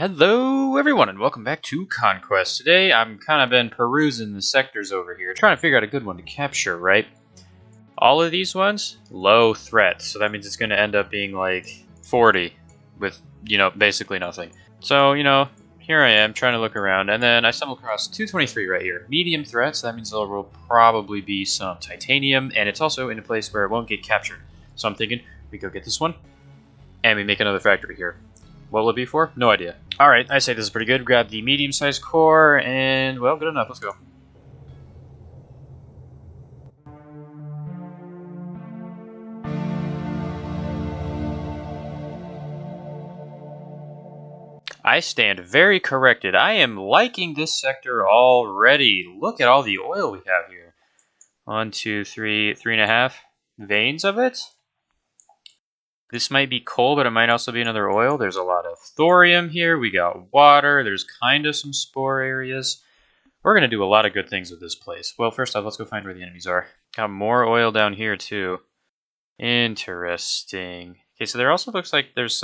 Hello everyone and welcome back to Conquest. Today I'm kind of been perusing the sectors over here, trying to figure out a good one to capture, right? All of these ones, low threat, so that means it's going to end up being like 40 with, basically nothing. So, here I am trying to look around, and then I stumble across 223 right here. Medium threat, so that means there will probably be some titanium, and it's also in a place where it won't get captured. So I'm thinking we go get this one, and we make another factory here. What will it be for? No idea. Alright, I say this is pretty good. Grab the medium-sized core, and, well, good enough. Let's go. I stand very corrected. I am liking this sector already. Look at all the oil we have here. 1, 2, 3, 3.5 veins of it. This might be coal, but it might also be another oil. There's a lot of thorium here. We got water. There's kind of some spore areas. We're going to do a lot of good things with this place. Well, first off, let's go find where the enemies are. Got more oil down here, too. Interesting. Okay, so there also looks like there's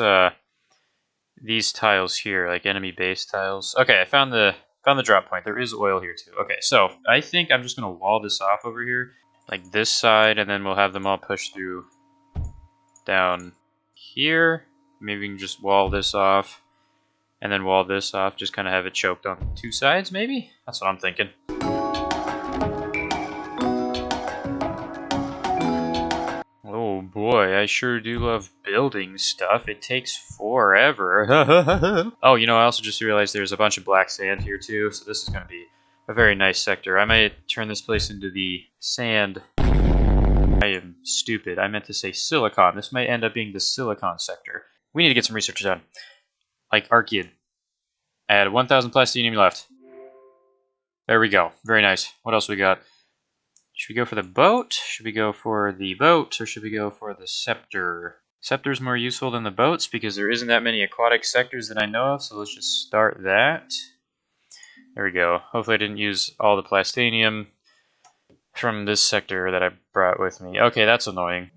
these tiles here, like enemy base tiles. Okay, I found the drop point. There is oil here, too. Okay, so I think I'm just going to wall this off over here, like this side, and then we'll have them all push through down here. Maybe we can just wall this off and then wall this off, just kind of have it choked on two sides, maybe? That's what I'm thinking. Oh boy, I sure do love building stuff. It takes forever. Oh, I also just realized there's a bunch of black sand here too, so this is going to be a very nice sector. I might turn this place into the sand. I am stupid. I meant to say silicon. This might end up being the silicon sector. We need to get some research done. Like Archead. I had 1,000 plastinium left. There we go. Very nice. What else we got? Should we go for the boat? Should we go for the boat? Or should we go for the scepter? Scepter's more useful than the boats because there isn't that many aquatic sectors that I know of. So let's just start that. There we go. Hopefully I didn't use all the plastinium from this sector that I brought with me. Okay, that's annoying.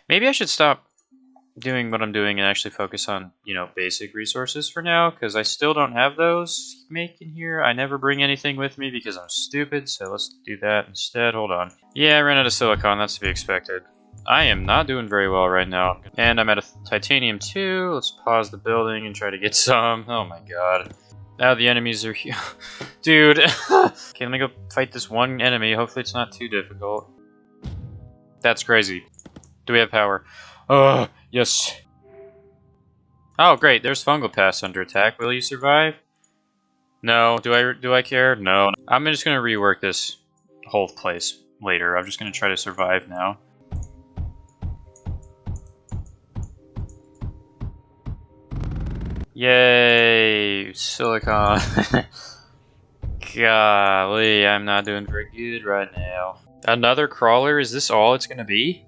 Maybe I should stop doing what I'm doing and actually focus on, basic resources for now, because I still don't have those making here. I never bring anything with me because I'm stupid, so let's do that instead. Hold on. Yeah, I ran out of silicon. That's to be expected. I am not doing very well right now. And I'm out of titanium too. Let's pause the building and try to get some. Oh my god. Now the enemies are here. Dude. Okay, let me go fight this one enemy. Hopefully it's not too difficult. That's crazy. Do we have power? Oh, yes. Oh, great. There's Fungal Pass under attack. Will you survive? No. Do I care? No. I'm just going to rework this whole place later. I'm just going to try to survive now. Yay! Silicon. Golly, I'm not doing very good right now. Another crawler? Is this all it's going to be?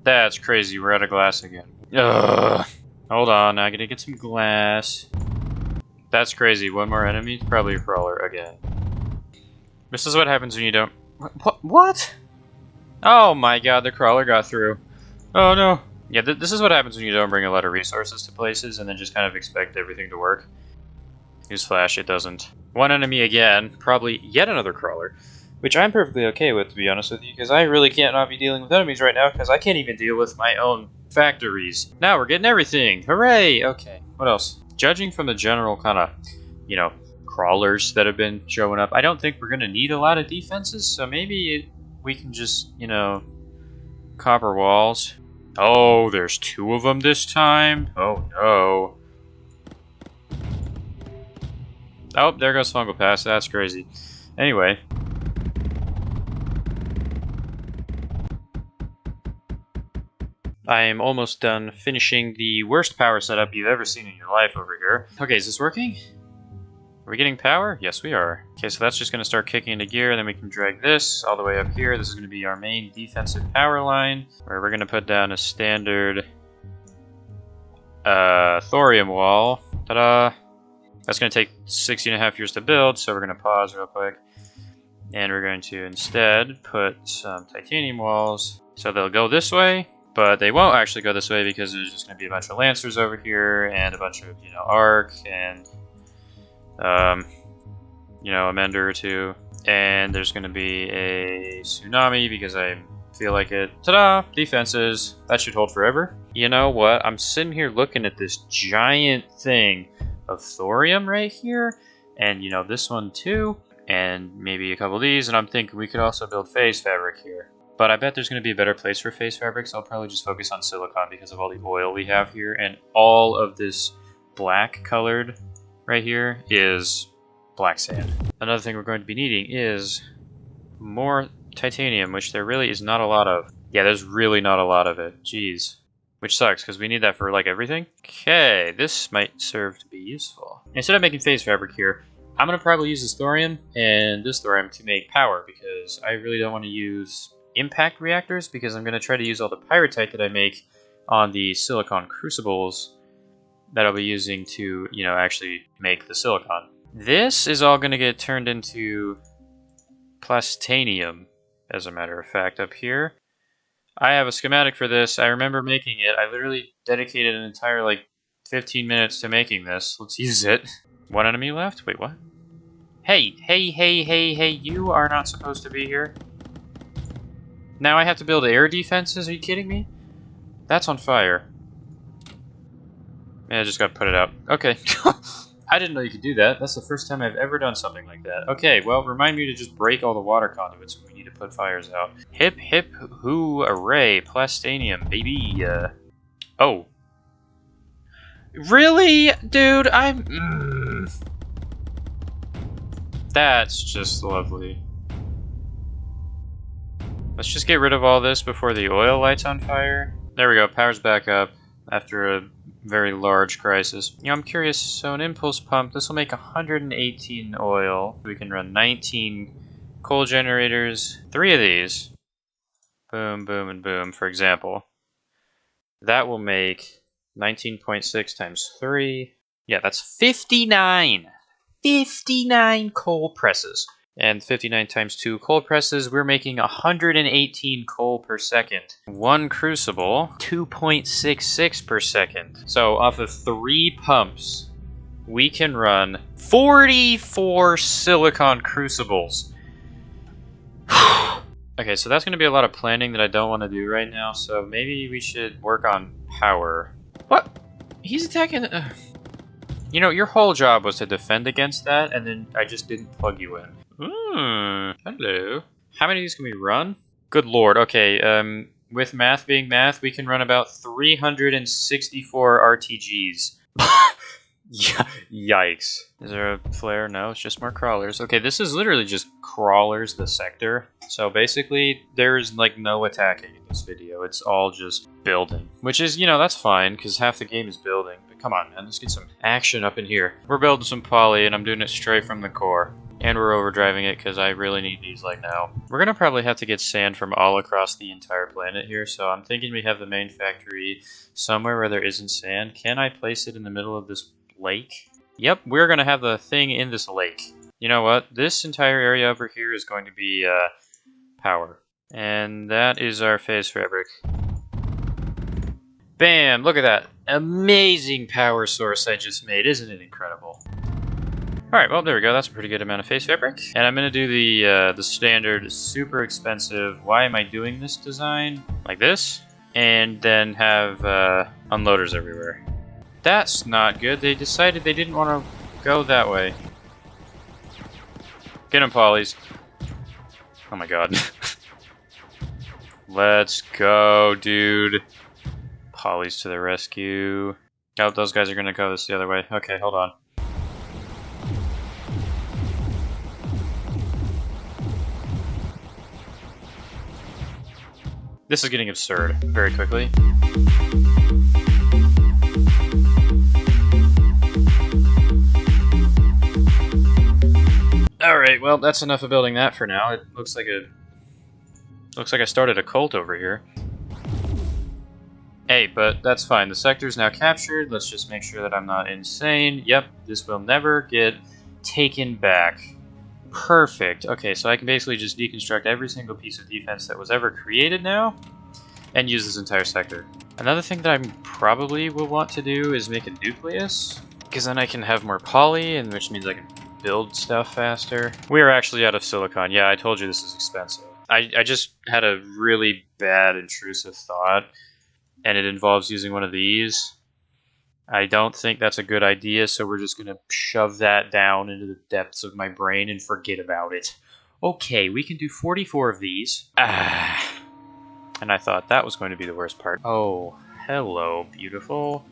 That's crazy, we're out of glass again. Ugh. Hold on, I gotta get some glass. That's crazy, one more enemy? It's probably a crawler again. This is what happens when you don't... What? Oh my god, the crawler got through. Oh no. Yeah, this is what happens when you don't bring a lot of resources to places and then just kind of expect everything to work. Newsflash, it doesn't. One enemy again, probably yet another crawler. Which I'm perfectly okay with, to be honest with you, because I really can't not be dealing with enemies right now, because I can't even deal with my own factories. Now we're getting everything! Hooray! Okay, what else? Judging from the general kind of, crawlers that have been showing up, I don't think we're going to need a lot of defenses, so maybe we can just, copper walls. Oh, there's 2 of them this time? Oh no. Oh, there goes Fungal Pass, that's crazy. Anyway. I am almost done finishing the worst power setup you've ever seen in your life over here. Okay, is this working? Are we getting power? Yes, we are. Okay, so that's just going to start kicking into gear, and then we can drag this all the way up here. This is going to be our main defensive power line, where we're going to put down a standard thorium wall. Ta-da! That's going to take 60.5 years to build, so we're going to pause real quick. And we're going to instead put some titanium walls, so they'll go this way. But they won't actually go this way because there's just going to be a bunch of Lancers over here and a bunch of, Arc and, a Mender or two. And there's going to be a Tsunami because I feel like it. Ta-da! Defenses. That should hold forever. You know what? I'm sitting here looking at this giant thing of thorium right here. And, this one too. And maybe a couple of these. And I'm thinking we could also build phase fabric here. But I bet there's going to be a better place for phase fabric, so I'll probably just focus on silicon because of all the oil we have here. And all of this black colored right here is black sand. Another thing we're going to be needing is more titanium, which there really is not a lot of. Yeah, there's really not a lot of it. Jeez. Which sucks, because we need that for, everything. Okay, this might serve to be useful. Instead of making phase fabric here, I'm going to probably use this thorium and this thorium to make power, because I really don't want to use impact reactors, because I'm going to try to use all the pyrite that I make on the silicon crucibles that I'll be using to, actually make the silicon. This is all going to get turned into plastanium, as a matter of fact, up here. I have a schematic for this. I remember making it. I literally dedicated an entire, 15 minutes to making this. Let's use it. One enemy left? Wait, what? Hey, you are not supposed to be here. Now I have to build air defenses? Are you kidding me? That's on fire. Yeah, I just gotta put it out. Okay. I didn't know you could do that. That's the first time I've ever done something like that. Okay, well, remind me to just break all the water conduits when we need to put fires out. Hip, hip, hooray, plastanium, baby. Oh. Really? Dude, That's just lovely. Let's just get rid of all this before the oil lights on fire. There we go, power's back up after a very large crisis. I'm curious, so an impulse pump, this will make 118 oil. We can run 19 coal generators, 3 of these. Boom, boom, and boom, for example. That will make 19.6 times 3. Yeah, that's 59! 59 coal presses. And 59 times 2 coal presses, we're making 118 coal per second. 1 crucible, 2.66 per second. So off of 3 pumps, we can run 44 silicon crucibles. Okay, so that's going to be a lot of planning that I don't want to do right now, so maybe we should work on power. What? He's attacking... your whole job was to defend against that, and then I just didn't plug you in. Hello. How many of these can we run? Good lord. Okay, with math being math, we can run about 364 RTGs. Yikes. Is there a flare? No, it's just more crawlers. Okay, this is literally just crawlers, the sector. So basically, there's no attacking in this video. It's all just building. Which is, that's fine, because half the game is building. But come on, man, let's get some action up in here. We're building some poly, and I'm doing it straight from the core. And we're overdriving it because I really need these now. We're going to probably have to get sand from all across the entire planet here, so I'm thinking we have the main factory somewhere where there isn't sand. Can I place it in the middle of this lake? Yep, we're going to have the thing in this lake. You know what? This entire area over here is going to be power. And that is our phase fabric. Bam! Look at that. Amazing power source I just made. Isn't it incredible? Alright, well, there we go. That's a pretty good amount of phase fabric. And I'm going to do the standard, super expensive, why am I doing this design? Like this. And then have unloaders everywhere. That's not good. They decided they didn't want to go that way. Get them, polys. Oh my god. Let's go, dude. Polys to the rescue. Oh, those guys are going to go the other way. Okay, hold on. This is getting absurd very quickly. Alright, well, that's enough of building that for now. It looks like I started a cult over here. Hey, but that's fine. The sector's now captured. Let's just make sure that I'm not insane. Yep, this will never get taken back. Perfect. Okay, so I can basically just deconstruct every single piece of defense that was ever created now. and use this entire sector. Another thing that I probably will want to do is make a nucleus, because then I can have more poly, and which means I can build stuff faster. We are actually out of silicon. Yeah, I told you this is expensive. I just had a really bad intrusive thought, and it involves using one of these. I don't think that's a good idea, so we're just going to shove that down into the depths of my brain and forget about it. Okay, we can do 44 of these. And I thought that was going to be the worst part. Oh, hello, beautiful.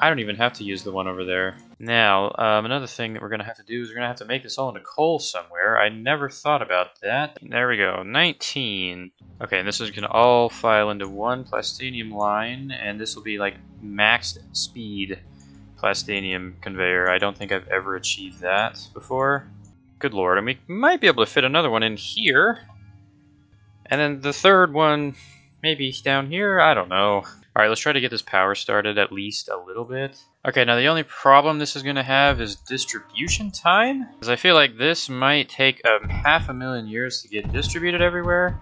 I don't even have to use the one over there. Now, another thing that we're going to have to do is we're going to have to make this all into coal somewhere. I never thought about that. There we go, 19. Okay, and this is going to all file into one plastinium line, and this will be like maxed speed plastinium conveyor. I don't think I've ever achieved that before. Good lord, and we might be able to fit another one in here. And then the third one, maybe down here? I don't know. Alright, let's try to get this power started at least a little bit. Okay, now the only problem this is going to have is distribution time. Because I feel like this might take 500,000 years to get distributed everywhere.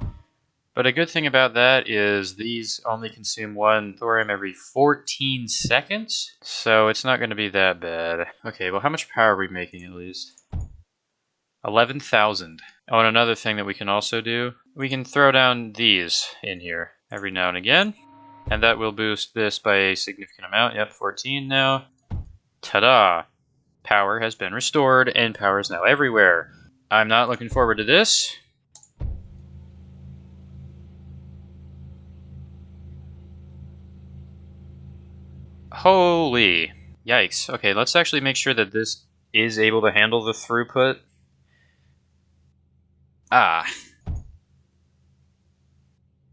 But a good thing about that is these only consume 1 thorium every 14 seconds. So it's not going to be that bad. Okay, well how much power are we making at least? 11,000. Oh, and another thing that we can also do, we can throw down these in here every now and again. And that will boost this by a significant amount. Yep, 14 now. Ta-da! Power has been restored, and power is now everywhere. I'm not looking forward to this. Holy! Yikes. Okay, let's actually make sure that this is able to handle the throughput.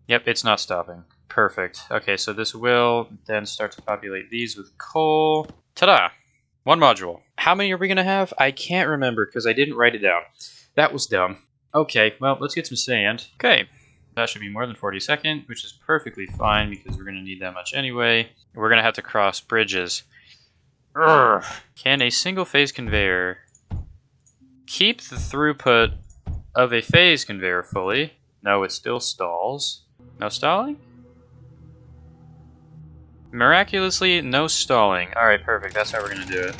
Yep, it's not stopping. Perfect. Okay, so this will then start to populate these with coal. Ta-da! 1 module. How many are we going to have? I can't remember because I didn't write it down. That was dumb. Okay, well, let's get some sand. Okay, that should be more than 40 seconds, which is perfectly fine because we're going to need that much anyway. We're going to have to cross bridges. Urgh. Can a single-phase conveyor keep the throughput of a phase conveyor fully? No, it still stalls. No stalling? Miraculously, no stalling. Alright, perfect. That's how we're going to do it.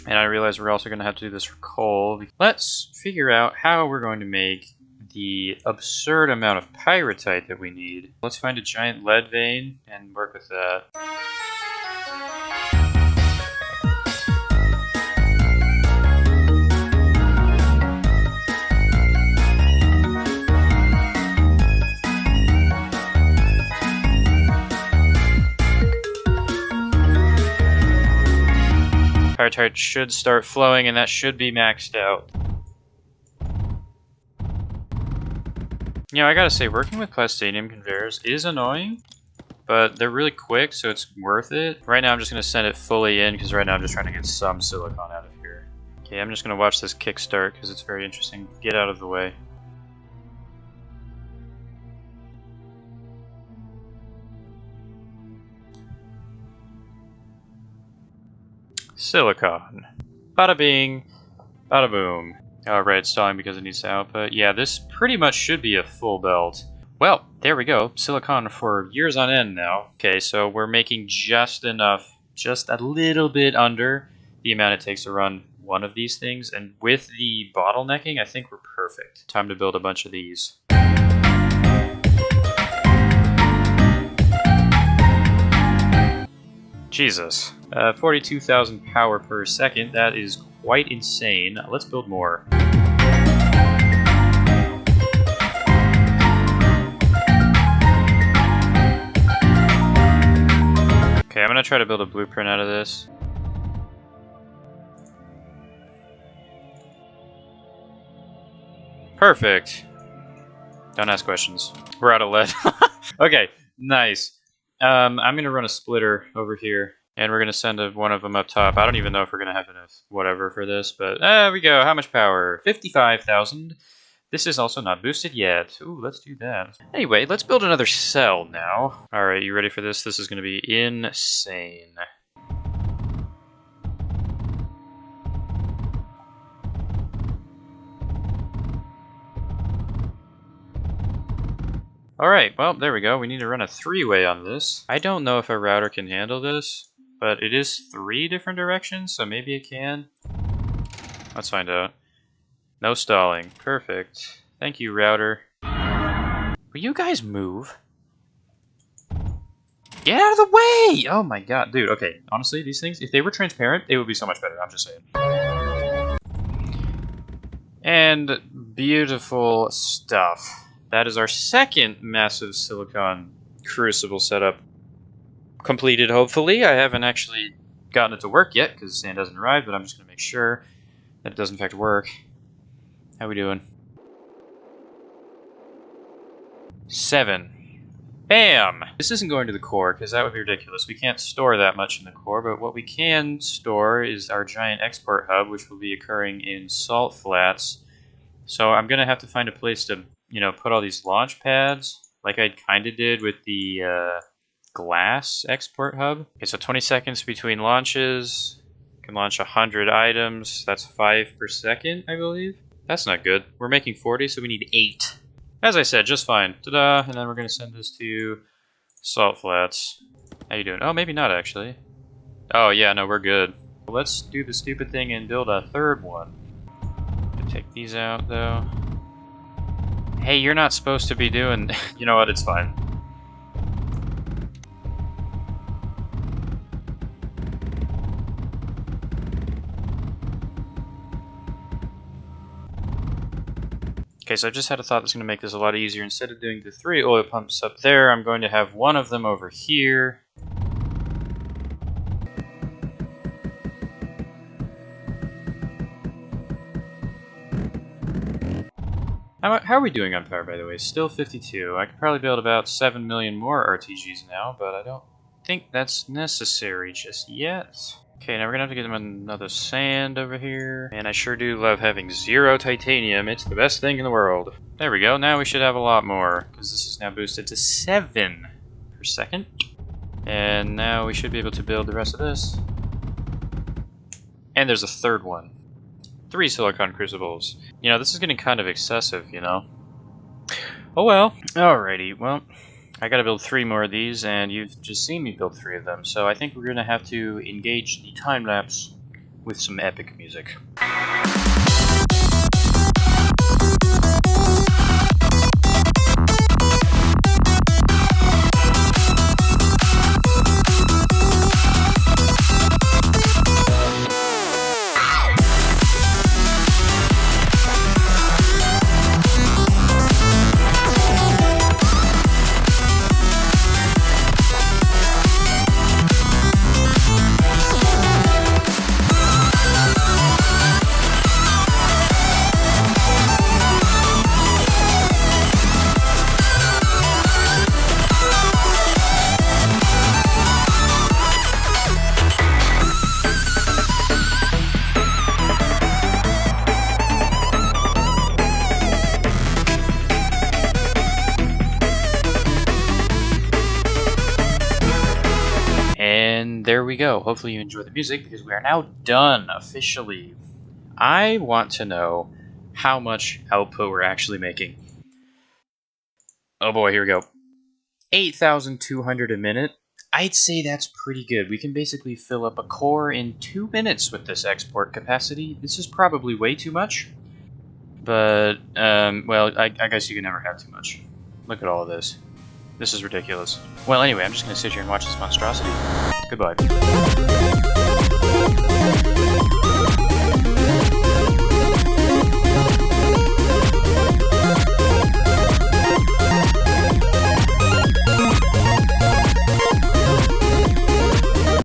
And I realize we're also going to have to do this for coal. Let's figure out how we're going to make the absurd amount of pyrite that we need. Let's find a giant lead vein and work with that. Pyrite should start flowing, and that should be maxed out. You know, I gotta say, working with plastinium conveyors is annoying, but they're really quick, so it's worth it. Right now, I'm just gonna send it fully in, because right now I'm just trying to get some silicon out of here. Okay, I'm just gonna watch this kickstart, because it's very interesting. Get out of the way. Silicon. Bada bing, bada boom. Alright, stalling because it needs to output. Yeah, this pretty much should be a full belt. Well, there we go. Silicon for years on end now. Okay, so we're making just enough, just a little bit under the amount it takes to run one of these things. And with the bottlenecking, I think we're perfect. Time to build a bunch of these. Jesus. 42,000 power per second. That is quite insane. Let's build more. Okay, I'm gonna try to build a blueprint out of this. Perfect. Don't ask questions. We're out of lead. Okay, nice. I'm gonna run a splitter over here, and we're gonna send one of them up top. I don't even know if we're gonna have enough whatever for this, but there we go. How much power? 55,000. This is also not boosted yet. Ooh, let's do that. Anyway, let's build another cell now. All right, you ready for this? This is gonna be insane. Alright, well, there we go. We need to run a three-way on this. I don't know if a router can handle this, but it is 3 different directions, so maybe it can. Let's find out. No stalling. Perfect. Thank you, router. Will you guys move? Get out of the way! Oh my god, dude, okay. Honestly, these things, if they were transparent, it would be so much better. I'm just saying. And beautiful stuff. That is our second massive silicon crucible setup completed, hopefully. I haven't actually gotten it to work yet, because sand hasn't arrived, but I'm just going to make sure that it does in fact work. How we doing? 7. Bam! This isn't going to the core, because that would be ridiculous. We can't store that much in the core, but what we can store is our giant export hub, which will be occurring in salt flats. So I'm going to have to find a place to, you know, put all these launch pads, like I kind of did with the glass export hub. Okay, so 20 seconds between launches. Can launch 100 items. That's 5 per second, I believe. That's not good. We're making 40, so we need 8. As I said, just fine. Ta-da! And then we're going to send this to Salt Flats. How you doing? Oh, maybe not, actually. Oh, yeah, no, we're good. Let's do the stupid thing and build a third one. Take these out, though. Hey, you're not supposed to be doing... You know what? It's fine. Okay, so I just had a thought that's going to make this a lot easier. Instead of doing the 3 oil pumps up there, I'm going to have one of them over here. How are we doing on power, by the way? Still 52. I could probably build about 7 million more RTGs now, but I don't think that's necessary just yet. Okay, now we're gonna have to get them another sand over here. And I sure do love having 0 titanium. It's the best thing in the world. There we go. Now we should have a lot more, because this is now boosted to 7 per second. And now we should be able to build the rest of this. And there's a third one. 3 silicon crucibles. You know, this is getting kind of excessive, you know. Oh well. Alrighty, well, I gotta build 3 more of these, and you've just seen me build 3 of them, so I think we're gonna have to engage the time-lapse with some epic music. And there we go. Hopefully you enjoy the music, because we are now done officially. I want to know how much output we're actually making. Oh boy, here we go. 8,200 a minute. I'd say that's pretty good. We can basically fill up a core in 2 minutes with this export capacity. This is probably way too much. But, well, I guess you can never have too much. Look at all of this. This is ridiculous. Well, anyway, I'm just going to sit here and watch this monstrosity. Goodbye.